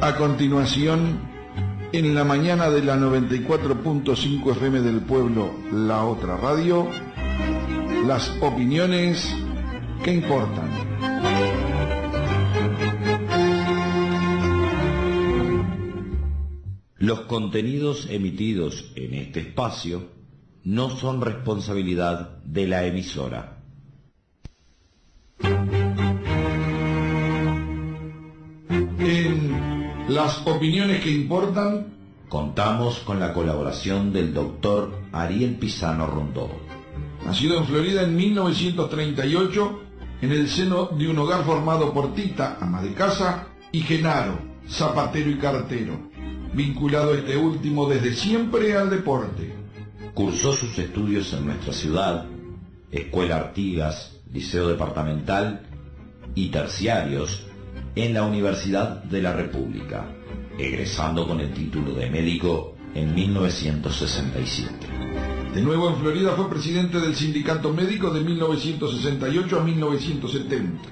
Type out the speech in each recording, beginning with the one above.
A continuación, en la mañana de la 94.5 FM del Pueblo, La Otra Radio, las opiniones que importan. Los contenidos emitidos en este espacio no son responsabilidad de la emisora. En las opiniones que importan, contamos con la colaboración del doctor Ariel Pisano Rondó. Nacido en Florida en 1938, en el seno de un hogar formado por Tita, ama de casa, y Genaro, zapatero y cartero, vinculado este último desde siempre al deporte. Cursó sus estudios en nuestra ciudad, Escuela Artigas, Liceo Departamental y terciarios en la Universidad de la República, egresando con el título de médico en 1967. De nuevo en Florida fue presidente del Sindicato Médico de 1968 a 1970.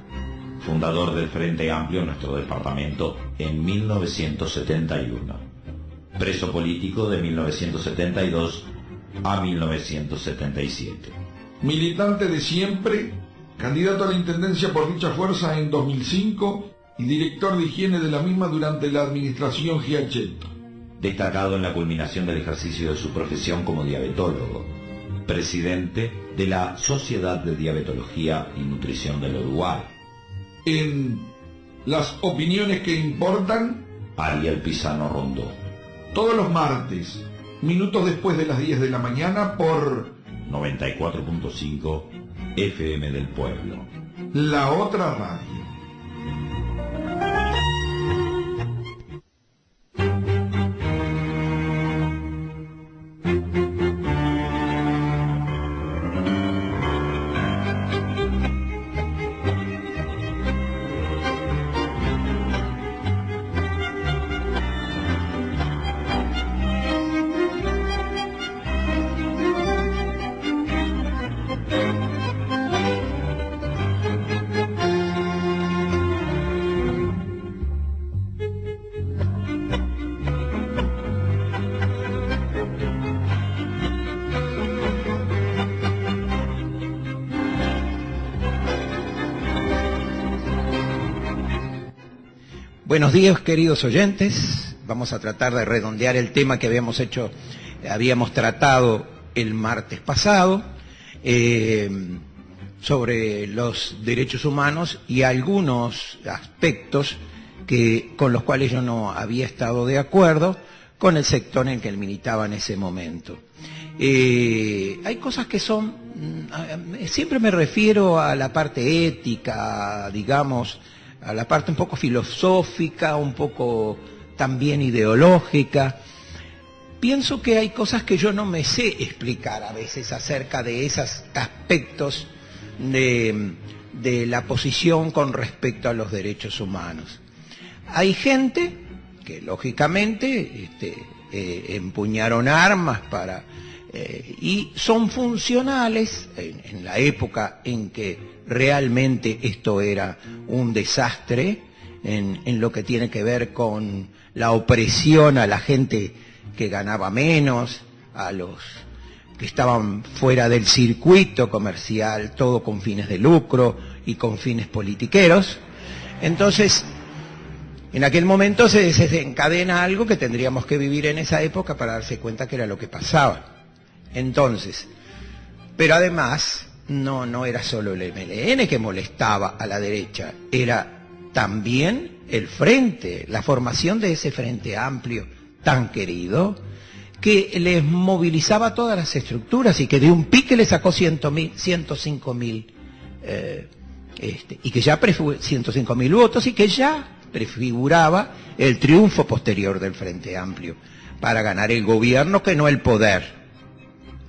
Fundador del Frente Amplio en nuestro departamento en 1971. Preso político de 1972 a 1977. Militante de siempre, candidato a la intendencia por dicha fuerza en 2005 y director de higiene de la misma durante la administración Giacchetto. Destacado en la culminación del ejercicio de su profesión como diabetólogo, presidente de la Sociedad de Diabetología y Nutrición del Uruguay. En las opiniones que importan, Ariel Pisano Rondó. Todos los martes, minutos después de las 10 de la mañana por 94.5 FM del Pueblo. La Otra Radio. Buenos días, queridos oyentes. Vamos a tratar de redondear el tema que habíamos tratado el martes pasado, sobre los derechos humanos y algunos aspectos con los cuales yo no había estado de acuerdo con el sector en que él militaba en ese momento. Hay cosas que son, siempre me refiero a la parte ética, digamos, a la parte un poco filosófica, un poco también ideológica. Pienso que hay cosas que yo no me sé explicar a veces acerca de esos aspectos de la posición con respecto a los derechos humanos. Hay gente que lógicamente empuñaron armas y son funcionales en la época en que realmente esto era un desastre en lo que tiene que ver con la opresión a la gente que ganaba menos, a los que estaban fuera del circuito comercial, todo con fines de lucro y con fines politiqueros. Entonces, en aquel momento se desencadena algo que tendríamos que vivir en esa época para darse cuenta que era lo que pasaba. Entonces, pero además no era solo el MLN que molestaba a la derecha, era también el frente, la formación de ese Frente Amplio tan querido, que les movilizaba todas las estructuras y que de un pique le sacó 105.000 y que ya 105.000 votos y que ya prefiguraba el triunfo posterior del Frente Amplio para ganar el gobierno, que no el poder.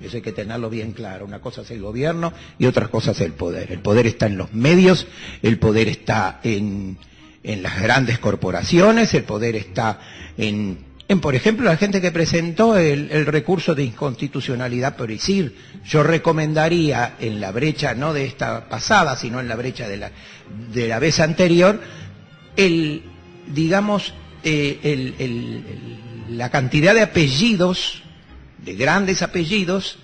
Eso hay que tenerlo bien claro. Una cosa es el gobierno y otra cosa es el poder. El poder está en los medios, el poder está en las grandes corporaciones, el poder está en por ejemplo, la gente que presentó el recurso de inconstitucionalidad por ISIR. Yo recomendaría en la brecha, no de esta pasada, sino en la brecha de la vez anterior, digamos, la cantidad de apellidos, de grandes apellidos,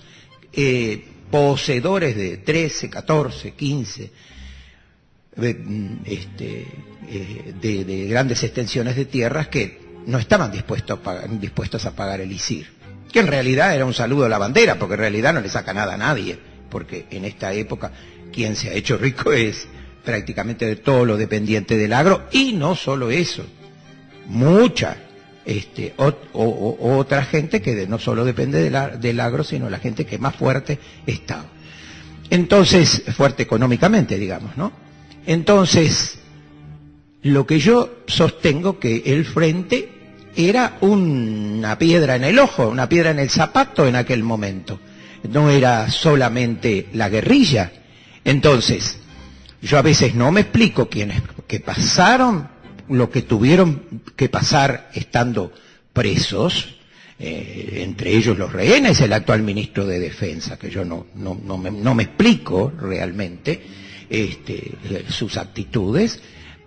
poseedores de 13, 14, 15, de grandes extensiones de tierras que no estaban dispuestos a pagar el ISIR, que en realidad era un saludo a la bandera, porque en realidad no le saca nada a nadie, porque en esta época quien se ha hecho rico es prácticamente de todo lo dependiente del agro, y no solo eso, mucha otra gente que no solo depende del agro, sino la gente que más fuerte está. Entonces, fuerte económicamente, digamos, ¿no? Entonces, lo que yo sostengo que el frente era una piedra en el ojo, una piedra en el zapato en aquel momento. No era solamente la guerrilla. Entonces, yo a veces no me explico quiénes que pasaron lo que tuvieron que pasar estando presos, entre ellos los rehenes, el actual ministro de Defensa, que yo no me explico realmente sus actitudes,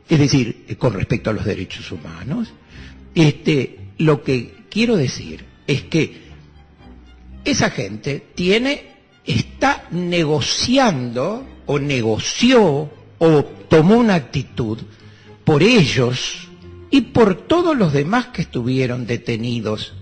es decir, con respecto a los derechos humanos. Lo que quiero decir es que esa gente está negociando, o negoció, o tomó una actitud por ellos y por todos los demás que estuvieron detenidos.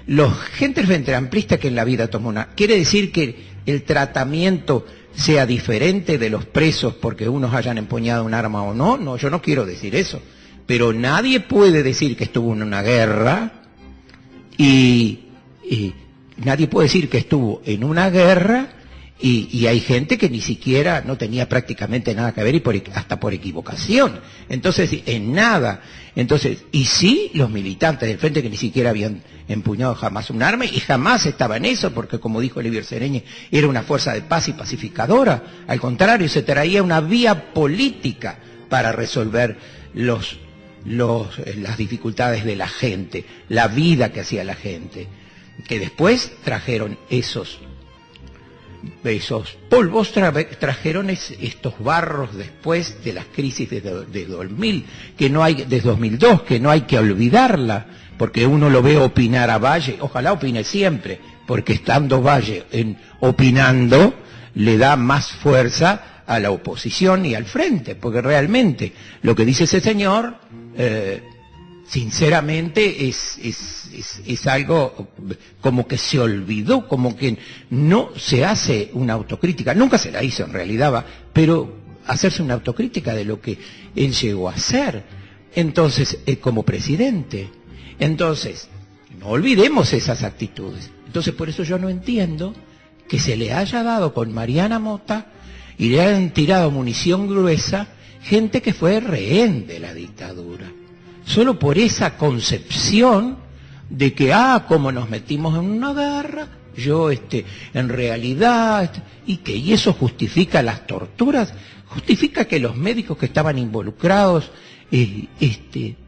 Los gente ventramplistas que en la vida tomó una... ¿Quiere decir que el tratamiento sea diferente de los presos porque unos hayan empuñado un arma o no? No, yo no quiero decir eso. Pero nadie puede decir que estuvo en una guerra y nadie puede decir que estuvo en una guerra y hay gente que ni siquiera no tenía prácticamente nada que ver y hasta por equivocación. Entonces, en nada. Entonces, y sí, los militantes del frente que ni siquiera habían empuñado jamás un arma y jamás estaba en eso, porque como dijo Olivier Sereñe, era una fuerza de paz y pacificadora. Al contrario, se traía una vía política para resolver las dificultades de la gente, la vida que hacía la gente, que después trajeron esos polvos, trajeron estos barros después de las crisis de 2000, de 2002, que no hay que olvidarla, porque uno lo ve opinar a Valle, ojalá opine siempre, porque estando Valle opinando, le da más fuerza a la oposición y al frente, porque realmente lo que dice ese señor, sinceramente es algo como que se olvidó, como que no se hace una autocrítica, nunca se la hizo en realidad, pero hacerse una autocrítica de lo que él llegó a hacer, entonces, como presidente. Entonces, no olvidemos esas actitudes. Entonces, por eso yo no entiendo que se le haya dado con Mariana Mota y le hayan tirado munición gruesa gente que fue rehén de la dictadura. Solo por esa concepción de que, como nos metimos en una guerra, yo, en realidad, y eso justifica las torturas, justifica que los médicos que estaban involucrados,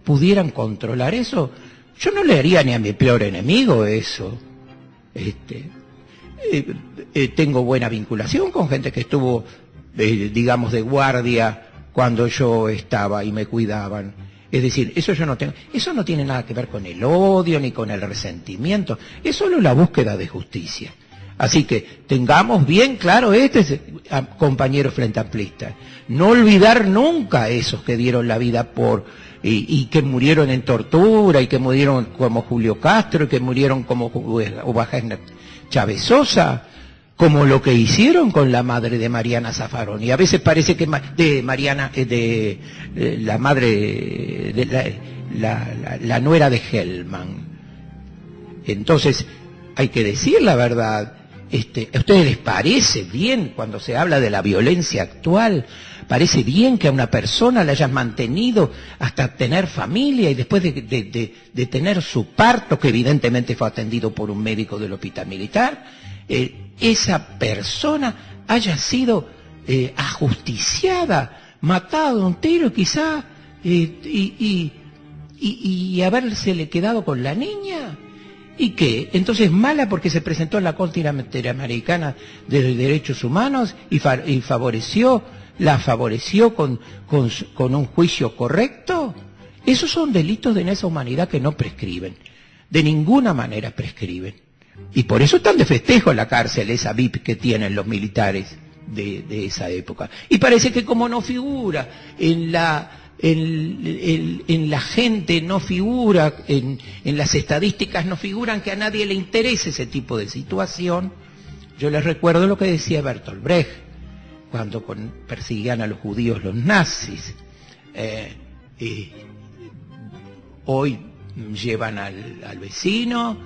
pudieran controlar eso. Yo no le haría ni a mi peor enemigo eso. Tengo buena vinculación con gente que estuvo, digamos, de guardia cuando yo estaba y me cuidaban. Es decir, eso yo no tengo, eso no tiene nada que ver con el odio ni con el resentimiento, es solo la búsqueda de justicia. Así que tengamos bien claro compañeros frentamplistas, no olvidar nunca a esos que dieron la vida y que murieron en tortura, y que murieron como Julio Castro, y que murieron como Ubajena Chávez Sosa, como lo que hicieron con la madre de Mariana Zaffaroni. Y a veces parece que la madre de la nuera de Hellman. Entonces, hay que decir la verdad. ¿A ustedes les parece bien cuando se habla de la violencia actual? ¿Parece bien que a una persona la hayan mantenido hasta tener familia y después de tener su parto, que evidentemente fue atendido por un médico del hospital militar, esa persona haya sido ajusticiada, matada de un tiro quizá, y habérsele quedado con la niña? ¿Y qué? Entonces, mala porque se presentó en la Corte Interamericana de Derechos Humanos y la favoreció con un juicio correcto, Esos son delitos de lesa humanidad que no prescriben. De ninguna manera prescriben. Y por eso están de festejo en la cárcel esa VIP que tienen los militares de esa época. Y parece que como no figura en la gente, no figura, en las estadísticas no figuran, que a nadie le interese ese tipo de situación. Yo les recuerdo lo que decía Bertolt Brecht, cuando perseguían a los judíos los nazis. Hoy llevan al vecino,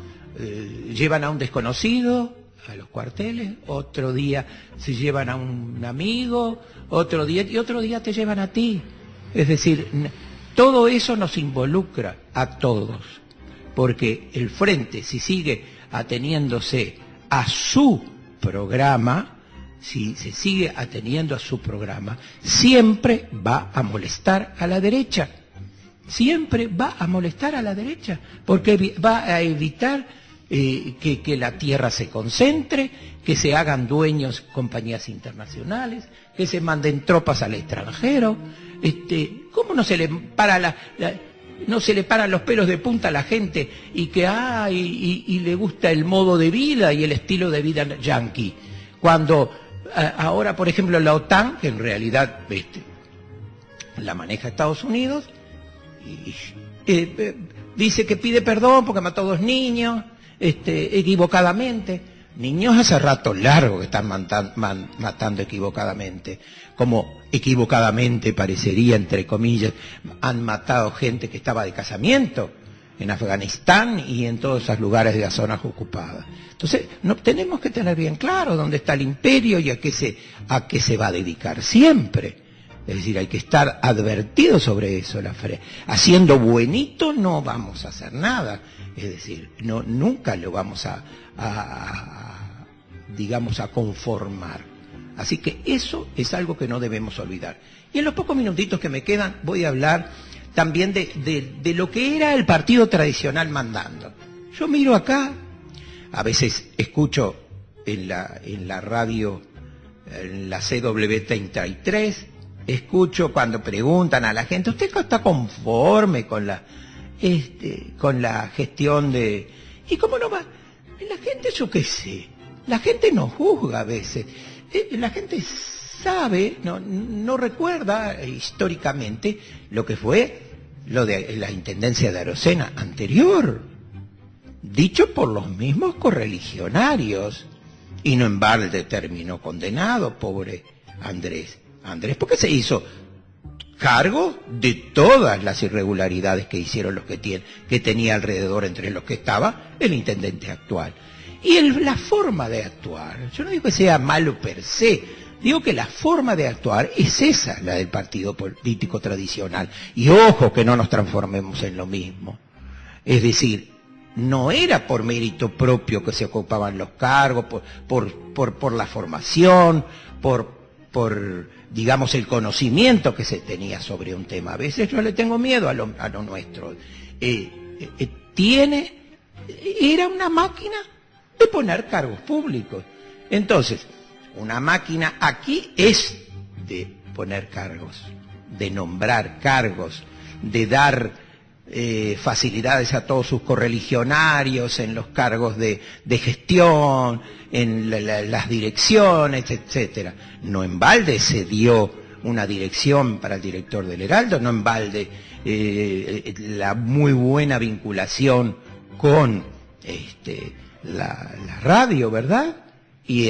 llevan a un desconocido a los cuarteles, otro día se llevan a un amigo, otro día te llevan a ti. Es decir, todo eso nos involucra a todos, porque el Frente, si sigue ateniéndose a su programa, si se sigue ateniendo a su programa, siempre va a molestar a la derecha. Siempre va a molestar a la derecha, porque va a evitar que la tierra se concentre, que se hagan dueños compañías internacionales, que se manden tropas al extranjero. ¿Cómo no se le para no se le paran los pelos de punta a la gente y que y le gusta el modo de vida y el estilo de vida yanqui? Cuando ahora, por ejemplo, la OTAN, que en realidad la maneja Estados Unidos, dice que pide perdón porque mató 2 niños, equivocadamente. Niños hace rato largo que están matando equivocadamente. Como equivocadamente parecería, entre comillas, han matado gente que estaba de casamiento en Afganistán y en todos esos lugares de las zonas ocupadas. Entonces, tenemos que tener bien claro dónde está el imperio y a qué se va a dedicar siempre. Es decir, hay que estar advertido sobre eso. Haciendo buenito no vamos a hacer nada. Es decir, nunca lo vamos a conformar. Así que eso es algo que no debemos olvidar. Y en los pocos minutitos que me quedan voy a hablar también de lo que era el partido tradicional mandando. Yo miro acá, a veces escucho en la radio, en la CW33, escucho cuando preguntan a la gente, ¿usted está conforme con la gestión de...? ¿Y cómo no va? La gente, yo qué sé, la gente no juzga a veces. La gente sabe, no recuerda históricamente lo que fue lo de la intendencia de Arocena anterior, dicho por los mismos correligionarios, y no en balde terminó condenado, pobre Andrés, porque se hizo cargo de todas las irregularidades que hicieron los que tenía alrededor, entre los que estaba el intendente actual. Y la forma de actuar, yo no digo que sea malo per se, digo que la forma de actuar es esa, la del partido político tradicional. Y ojo que no nos transformemos en lo mismo. Es decir, no era por mérito propio que se ocupaban los cargos, por la formación, por digamos el conocimiento que se tenía sobre un tema. A veces yo le tengo miedo a lo nuestro. Era una máquina de poner cargos públicos. Entonces, una máquina aquí es de poner cargos, de nombrar cargos, de dar facilidades a todos sus correligionarios en los cargos de gestión, en las direcciones, etcétera. No en balde se dio una dirección para el director del Heraldo, no en balde la muy buena vinculación con la radio, ¿verdad? Y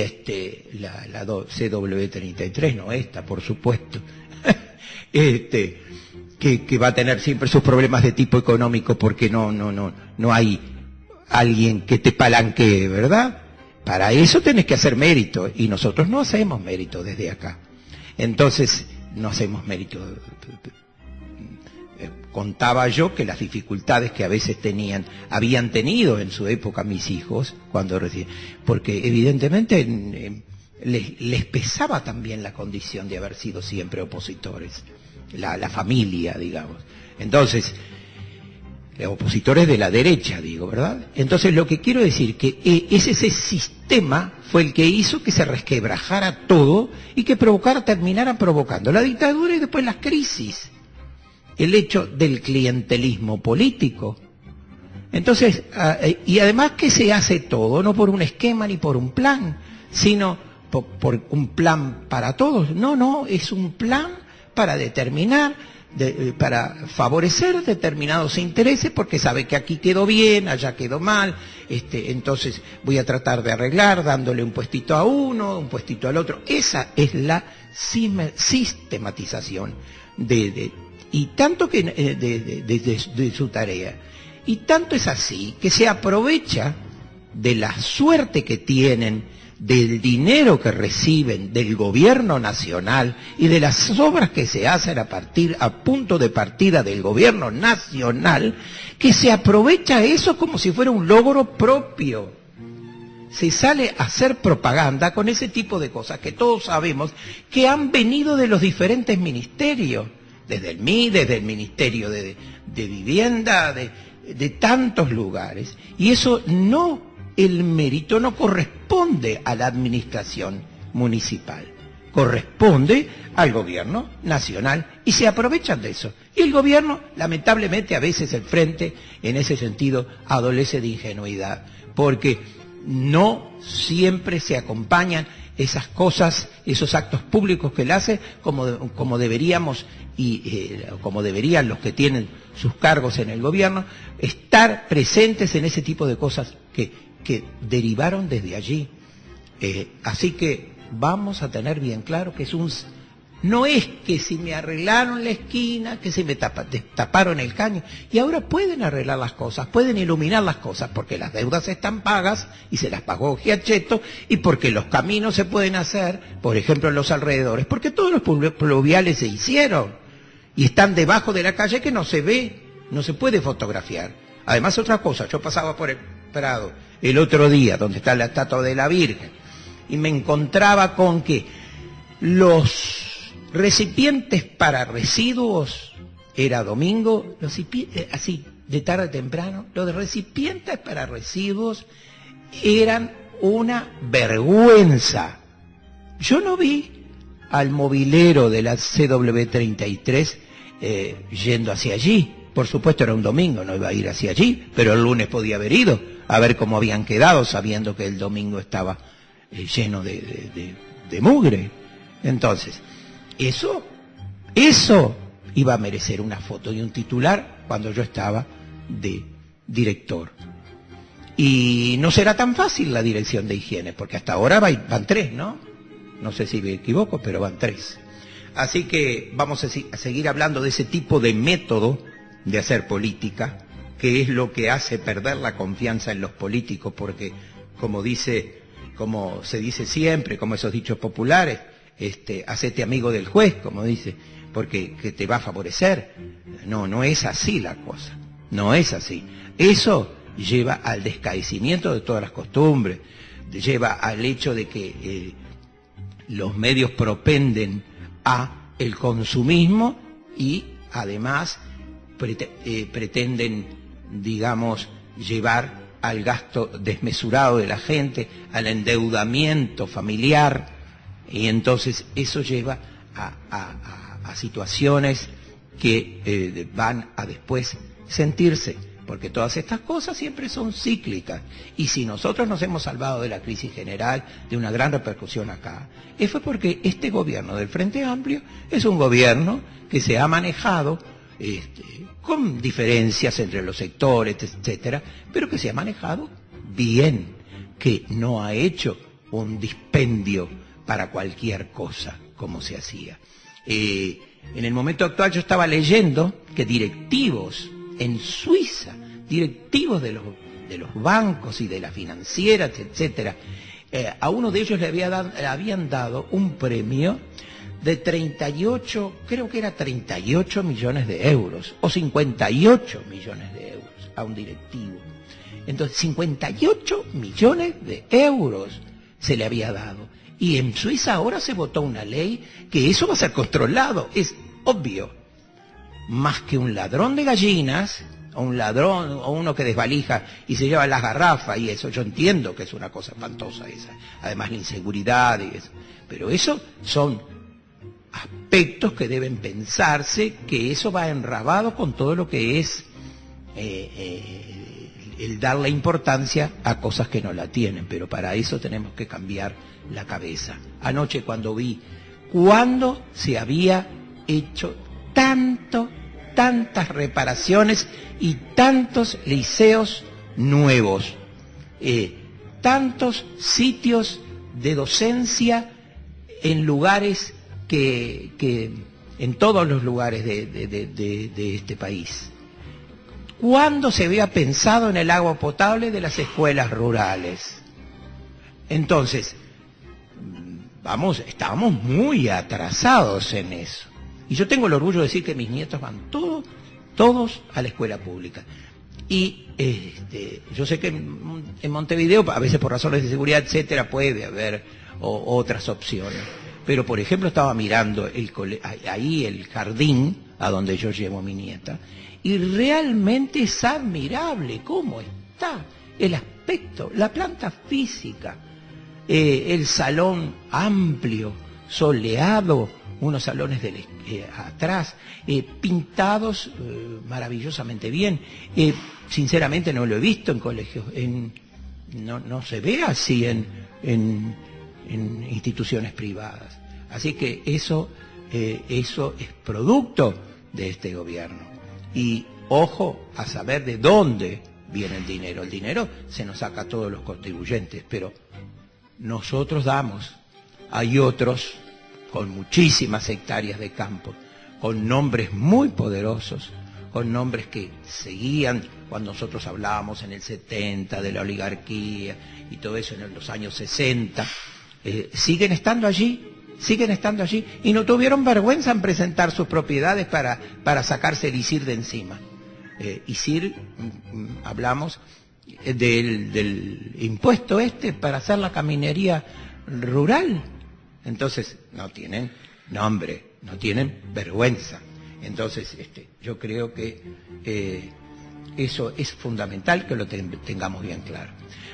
la CW33, no esta, por supuesto, que va a tener siempre sus problemas de tipo económico porque no hay alguien que te palanquee, ¿verdad? Para eso tenés que hacer mérito, y nosotros no hacemos mérito desde acá. Entonces, no hacemos mérito. Contaba yo que las dificultades que a veces habían tenido en su época mis hijos, porque evidentemente les pesaba también la condición de haber sido siempre opositores, la familia, digamos. Entonces, opositores de la derecha, digo, ¿verdad? Entonces lo que quiero decir que ese sistema fue el que hizo que se resquebrajara todo y que terminara provocando la dictadura y después las crisis. el hecho del clientelismo político. Entonces, y además que se hace todo, no por un esquema ni por un plan, sino por un plan para todos. No, es un plan para determinar, para favorecer determinados intereses, porque sabe que aquí quedó bien, allá quedó mal, entonces voy a tratar de arreglar dándole un puestito a uno, un puestito al otro. Esa es la sistematización y tanto que de su tarea. Y tanto es así que se aprovecha de la suerte que tienen, del dinero que reciben del gobierno nacional y de las obras que se hacen a punto de partida del gobierno nacional, que se aprovecha eso como si fuera un logro propio. Se sale a hacer propaganda con ese tipo de cosas que todos sabemos que han venido de los diferentes ministerios, desde el MI, desde el Ministerio de Vivienda, de tantos lugares. Y eso el mérito no corresponde a la administración municipal, corresponde al gobierno nacional y se aprovechan de eso. Y el gobierno, lamentablemente, a veces el frente, en ese sentido, adolece de ingenuidad, porque no siempre se acompañan esas cosas, esos actos públicos que él hace como deberíamos como deberían los que tienen sus cargos en el gobierno, estar presentes en ese tipo de cosas que derivaron desde allí. Así que vamos a tener bien claro que no es que si me arreglaron la esquina, que se me taparon el caño, y ahora pueden arreglar las cosas, pueden iluminar las cosas, porque las deudas están pagas y se las pagó Giacchetto, y porque los caminos se pueden hacer, por ejemplo en los alrededores, porque todos los pluviales se hicieron y están debajo de la calle que no se ve, no se puede fotografiar. Además, otra cosa, yo pasaba por el Prado el otro día, donde está la estatua de la Virgen, y me encontraba con que los recipientes para residuos, era domingo, así, de tarde temprano, los recipientes para residuos eran una vergüenza. Yo no vi al mobilero de la CW33 yendo hacia allí. Por supuesto era un domingo, no iba a ir hacia allí, pero el lunes podía haber ido a ver cómo habían quedado, sabiendo que el domingo estaba lleno de mugre. Entonces, eso iba a merecer una foto y un titular cuando yo estaba de director. Y no será tan fácil la dirección de higiene, porque hasta ahora van 3, ¿no? No sé si me equivoco, pero van 3. Así que vamos a seguir hablando de ese tipo de método de hacer política, que es lo que hace perder la confianza en los políticos, porque como se dice siempre, como esos dichos populares, hacete amigo del juez, como dice, porque que te va a favorecer. No es así la cosa, no es así. Eso lleva al descaecimiento de todas las costumbres, lleva al hecho de que los medios propenden a el consumismo y además pretenden, digamos, llevar al gasto desmesurado de la gente, al endeudamiento familiar, y entonces eso lleva a situaciones que van a después sentirse, porque todas estas cosas siempre son cíclicas, y si nosotros nos hemos salvado de la crisis general, de una gran repercusión acá, fue porque este gobierno del Frente Amplio es un gobierno que se ha manejado con diferencias entre los sectores, etcétera, pero que se ha manejado bien, que no ha hecho un dispendio para cualquier cosa como se hacía. En el momento actual yo estaba leyendo que directivos en Suiza, directivos de los bancos y de las financieras, etcétera, a uno de ellos le habían dado un premio de 38, creo que era 38 millones de euros, o 58 millones de euros a un directivo. Entonces, 58 millones de euros se le había dado. Y en Suiza ahora se votó una ley que eso va a ser controlado, es obvio. Más que un ladrón de gallinas, o un ladrón, o uno que desvalija y se lleva las garrafas y eso, yo entiendo que es una cosa espantosa esa. Además la inseguridad y eso. Pero eso son aspectos que deben pensarse, que eso va enrabado con todo lo que es el darle importancia a cosas que no la tienen, pero para eso tenemos que cambiar la cabeza. Anoche cuando vi cuándo se había hecho tantas reparaciones y tantos liceos nuevos, tantos sitios de docencia en lugares que en todos los lugares de este país. ¿Cuándo se había pensado en el agua potable de las escuelas rurales? Entonces, estábamos muy atrasados en eso. Y yo tengo el orgullo de decir que mis nietos van todos a la escuela pública. Y yo sé que en Montevideo, a veces por razones de seguridad, etcétera, puede haber otras opciones. Pero, por ejemplo, estaba mirando ahí el jardín a donde yo llevo a mi nieta, y realmente es admirable cómo está el aspecto, la planta física, el salón amplio, soleado, unos salones atrás, pintados maravillosamente bien. Sinceramente no lo he visto en colegios, no se ve así en instituciones privadas. Así que eso es producto de este gobierno. Y ojo a saber de dónde viene el dinero. El dinero se nos saca a todos los contribuyentes, pero nosotros damos. Hay otros con muchísimas hectáreas de campo, con nombres muy poderosos, con nombres que seguían cuando nosotros hablábamos en el 70 de la oligarquía y todo eso en los años 60, siguen estando allí y no tuvieron vergüenza en presentar sus propiedades para sacarse el ISIR de encima. ISIR, hablamos del impuesto para hacer la caminería rural. Entonces, no tienen nombre, no tienen vergüenza. Entonces, yo creo que eso es fundamental que lo tengamos bien claro.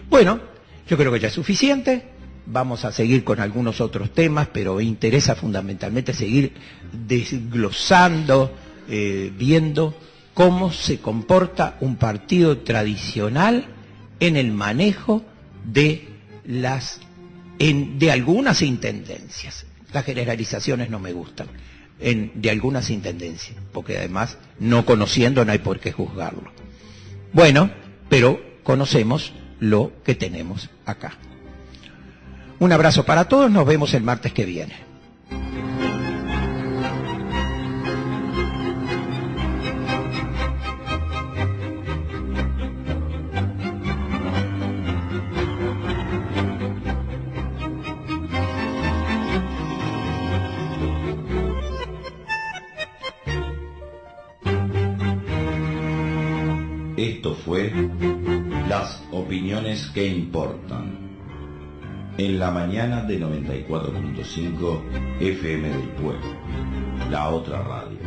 Bueno, yo creo que ya es suficiente. Vamos a seguir con algunos otros temas, pero me interesa fundamentalmente seguir desglosando, viendo cómo se comporta un partido tradicional en el manejo de algunas intendencias. Las generalizaciones no me gustan, de algunas intendencias, porque además no conociendo no hay por qué juzgarlo. Bueno, pero conocemos lo que tenemos acá. Un abrazo para todos, nos vemos el martes que viene. Esto fue Las Opiniones que Importan, en la mañana de 94.5 FM del Pueblo, la otra radio.